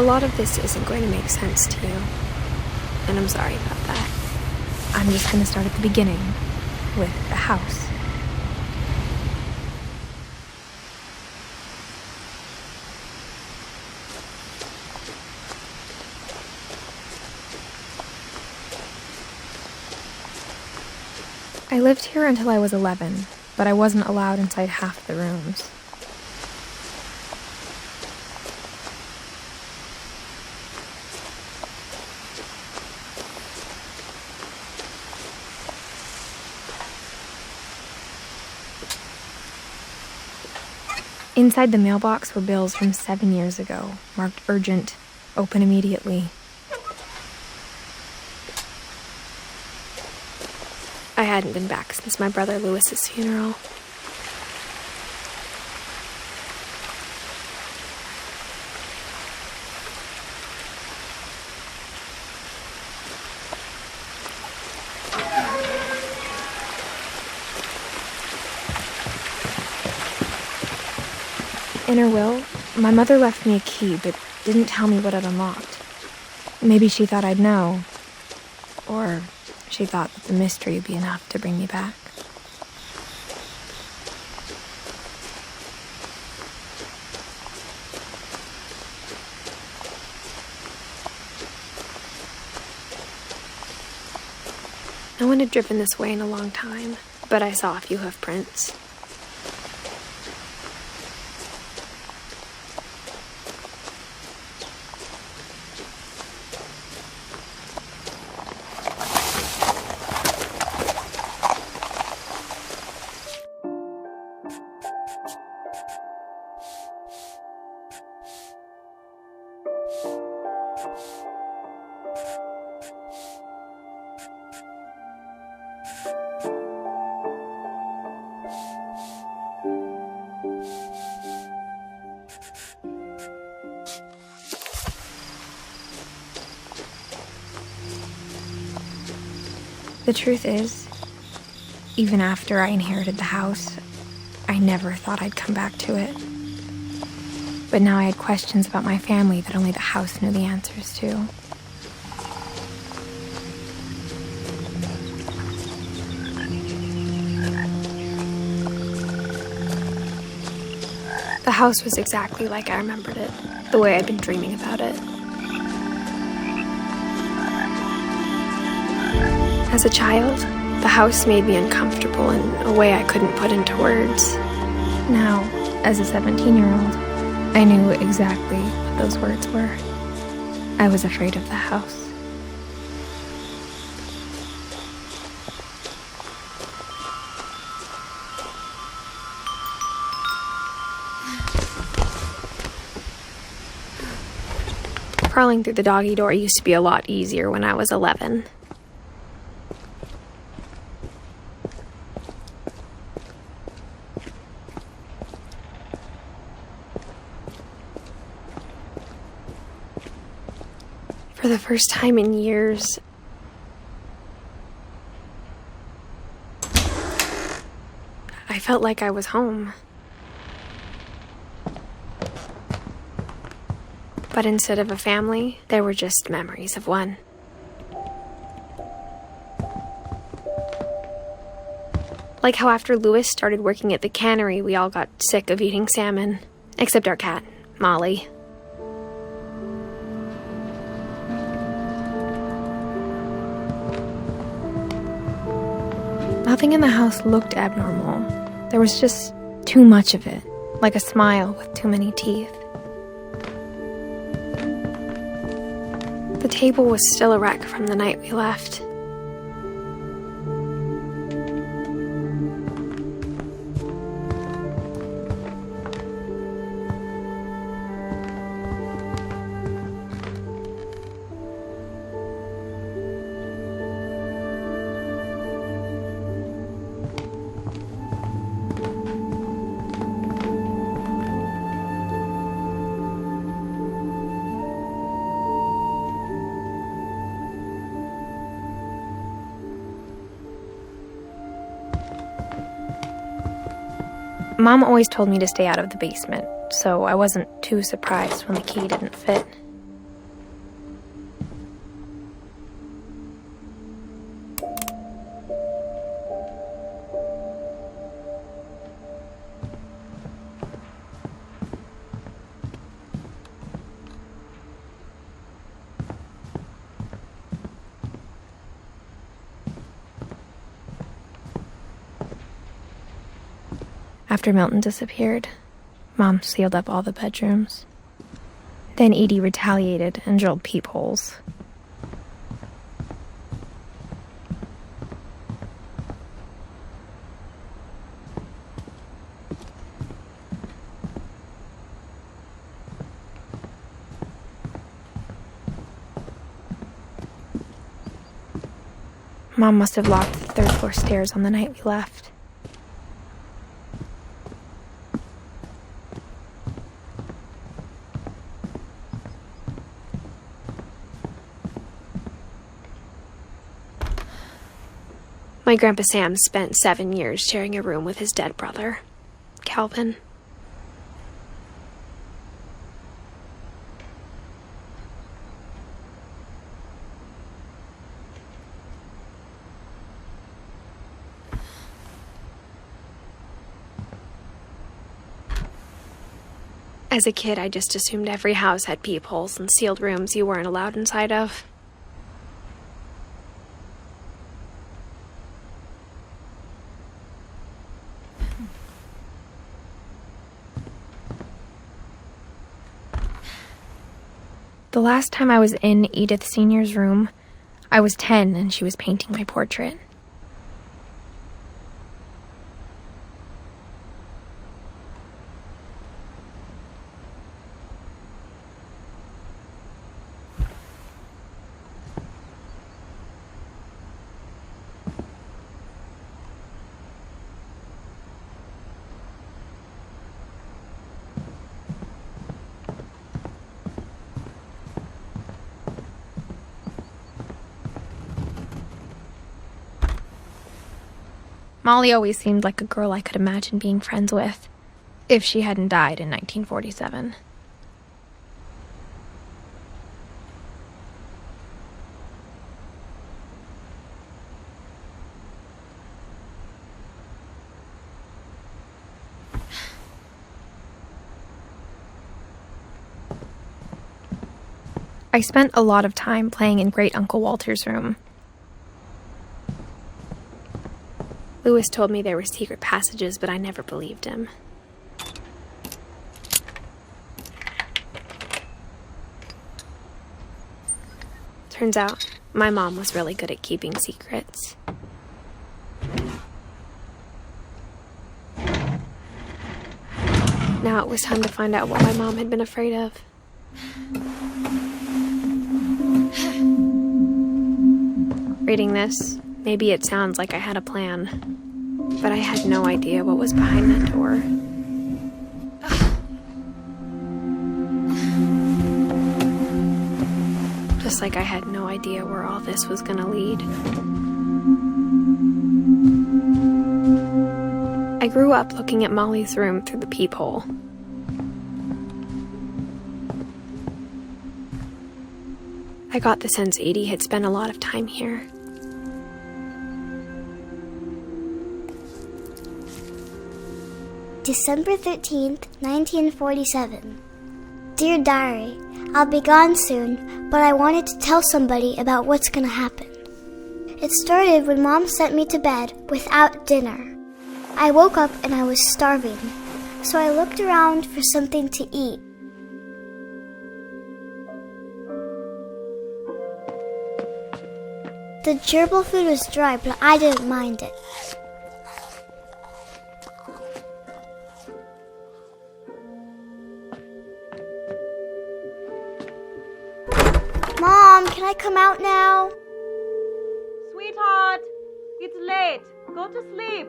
lot of this isn't going to make sense to you, and I'm sorry about that. I'm just going to start at the beginning, with the house. I lived here until I was 11, but I wasn't allowed inside half the rooms. Inside the mailbox were bills from 7 years ago, marked urgent, open immediately. I hadn't been back since my brother Lewis's funeral. In her will, my mother left me a key, but didn't tell me what it unlocked. Maybe she thought I'd know. Or she thought that the mystery would be enough to bring me back. No one had driven this way in a long time, but I saw a few hoof prints. The truth is, even after I inherited the house, I never thought I'd come back to it. But now I had questions about my family that only the house knew the answers to. The house was exactly like I remembered it, the way I'd been dreaming about it. As a child, the house made me uncomfortable in a way I couldn't put into words. Now, as a 17-year-old, I knew exactly what those words were. I was afraid of the house. Crawling through the doggy door used to be a lot easier when I was 11. For the first time in years, I felt like I was home. But instead of a family, there were just memories of one. Like how after Lewis started working at the cannery, we all got sick of eating salmon. Except our cat, Molly. Nothing in the house looked abnormal. There was just too much of it, like a smile with too many teeth. The table was still a wreck from the night we left. Mom always told me to stay out of the basement, so I wasn't too surprised when the key didn't fit. After Milton disappeared, Mom sealed up all the bedrooms. Then Edie retaliated and drilled peepholes. Mom must have locked the third-floor stairs on the night we left. My Grandpa Sam spent 7 years sharing a room with his dead brother, Calvin. As a kid, I just assumed every house had peepholes and sealed rooms you weren't allowed inside of. The last time I was in Edith Sr.'s room, I was 10 and she was painting my portrait. Molly always seemed like a girl I could imagine being friends with, if she hadn't died in 1947. I spent a lot of time playing in Great Uncle Walter's room. Lewis told me there were secret passages, but I never believed him. Turns out, my mom was really good at keeping secrets. Now it was time to find out what my mom had been afraid of. Reading this, maybe it sounds like I had a plan. But I had no idea what was behind that door. Just like I had no idea where all this was gonna lead. I grew up looking at Molly's room through the peephole. I got the sense Edie had spent a lot of time here. December 13th, 1947. Dear Diary, I'll be gone soon, but I wanted to tell somebody about what's gonna happen. It started when Mom sent me to bed without dinner. I woke up and I was starving, so I looked around for something to eat. The gerbil food was dry, but I didn't mind it. Mom, can I come out now? Sweetheart, it's late. Go to sleep.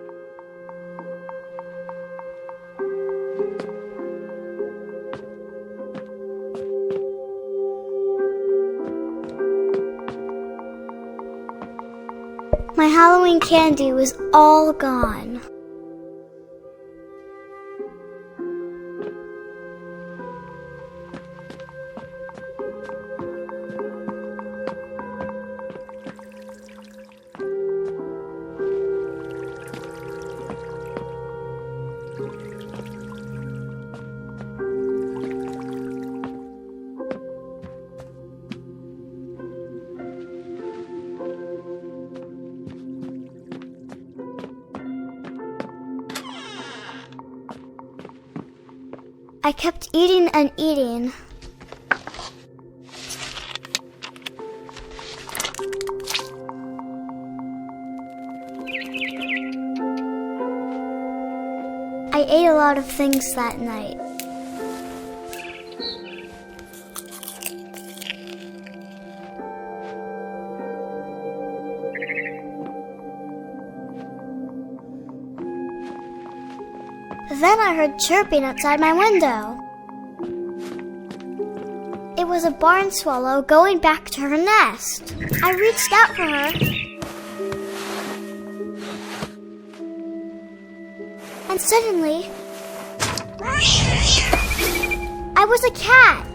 My Halloween candy was all gone. I kept eating and eating. I ate a lot of things that night. Then I heard chirping outside my window. It was a barn swallow going back to her nest. I reached out for her. And suddenly, I was a cat.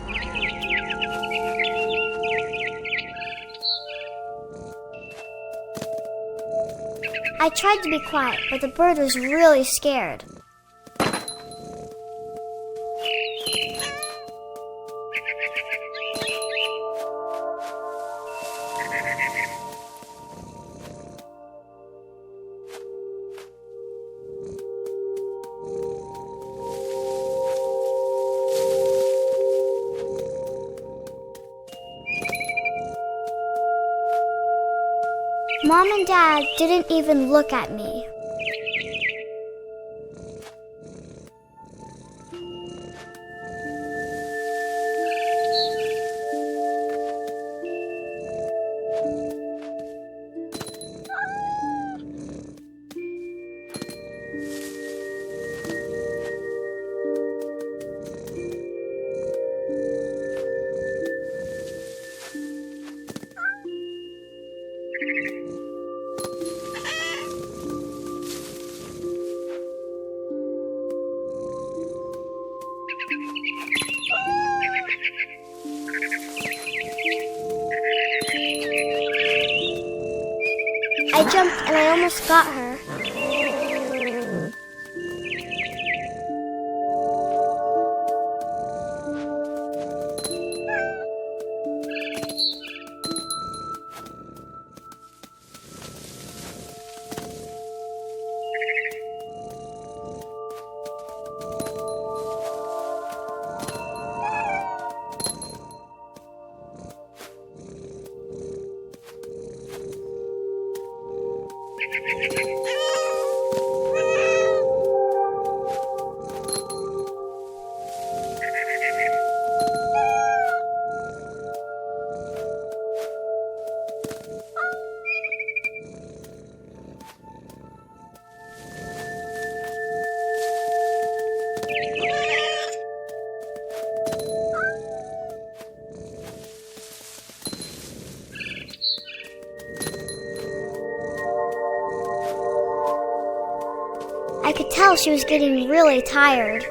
I tried to be quiet, but the bird was really scared. Mom and Dad didn't even look at me. I jumped and I almost got her. I could tell she was getting really tired.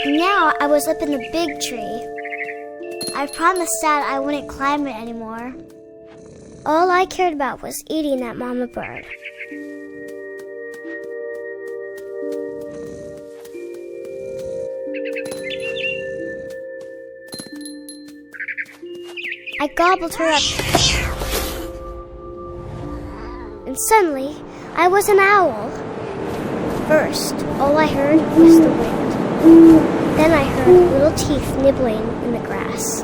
Now I was up in the big tree. I promised Dad I wouldn't climb it anymore. All I cared about was eating that mama bird. I gobbled her up. And suddenly, I was an owl. First, all I heard was the wind. Then I heard little teeth nibbling in the grass.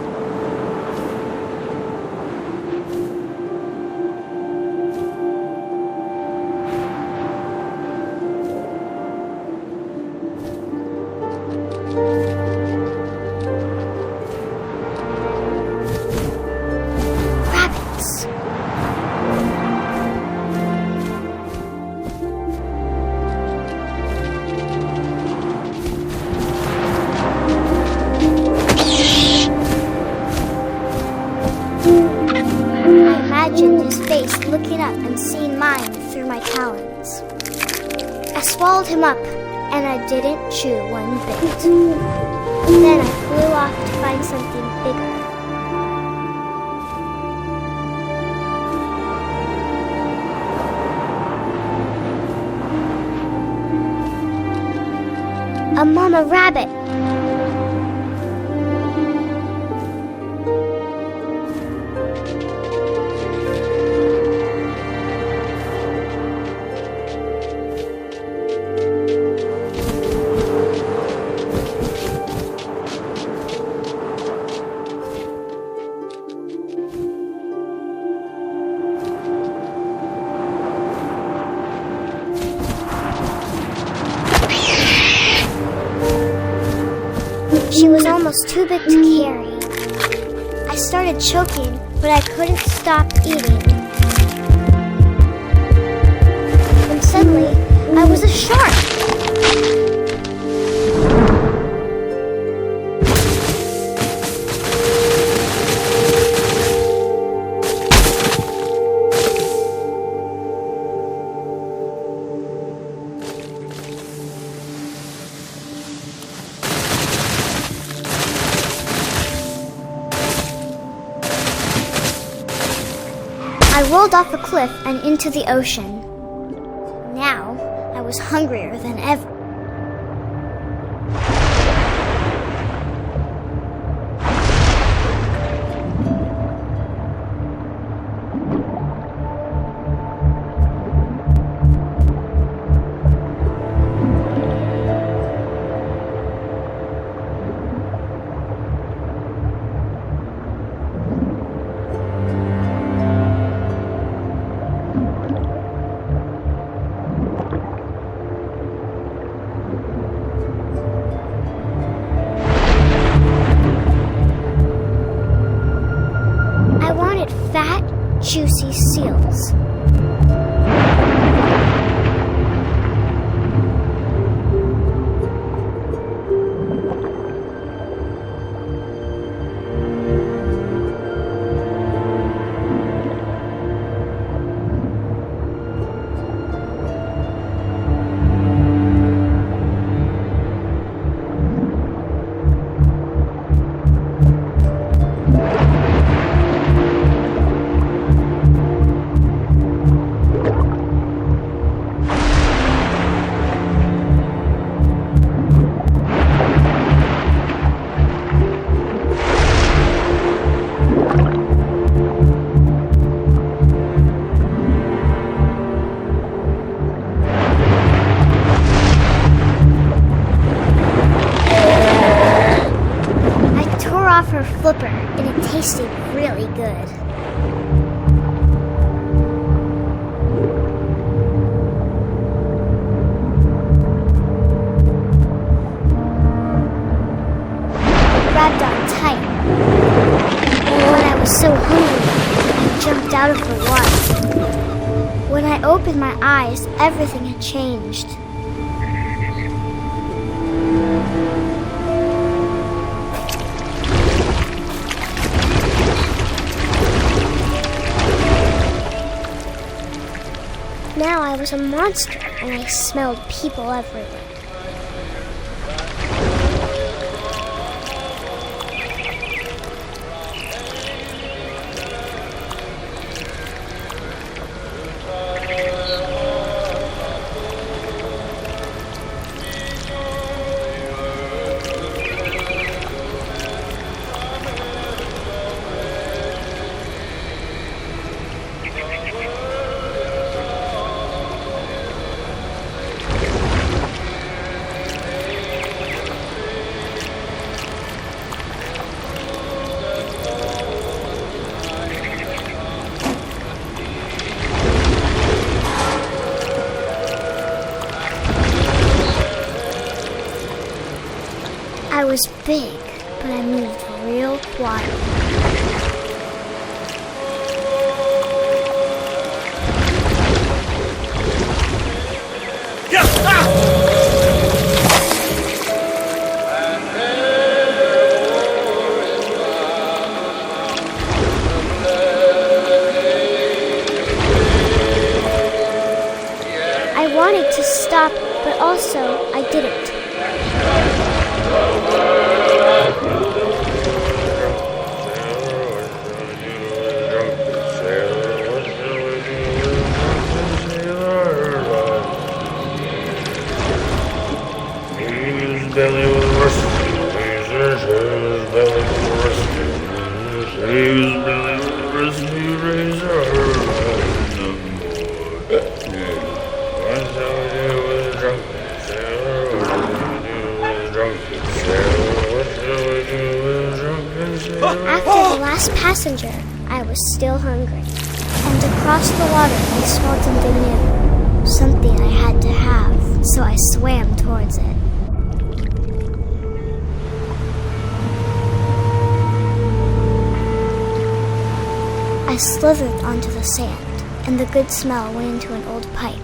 I imagined his face looking up and seeing mine through my talons. I swallowed him up, and I didn't chew one bit. Then I flew off to find something bigger. A mama rabbit. She was almost too big to carry. I started choking, but I couldn't stop eating. And suddenly, I was a shark. I rolled off a cliff and into the ocean. Now, I was hungrier than ever. Fat, juicy seals. Her flipper, and it tasted really good. It grabbed on tight. And when I was so hungry, I jumped out of the water. When I opened my eyes, everything had changed. Now I was a monster, and I smelled people everywhere. I was big, but I moved real quiet. but also I didn't. After the last passenger, I was still hungry. And across the water, I smelled something new. Something I had to have, so I swam towards it. I slithered onto the sand, and the good smell went into an old pipe.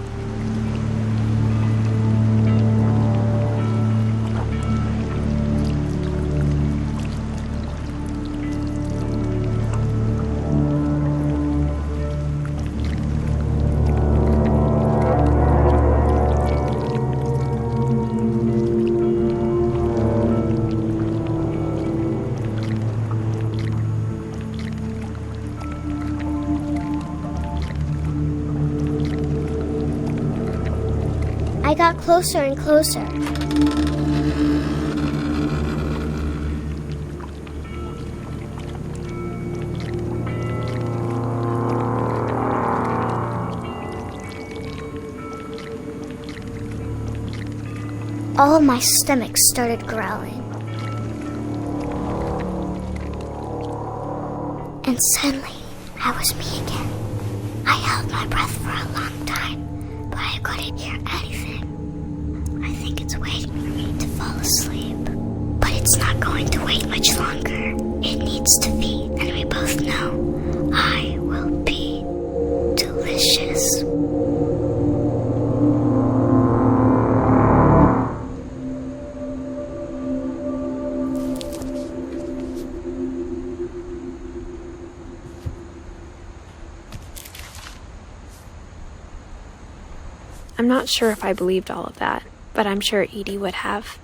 I got closer and closer. All of my stomach started growling. And suddenly, I was me again. I held my breath for a long time, but I couldn't hear anything. I think it's waiting for me to fall asleep. But it's not going to wait much longer. It needs to feed, and we both know I will be delicious. I'm not sure if I believed all of that, but I'm sure Edie would have.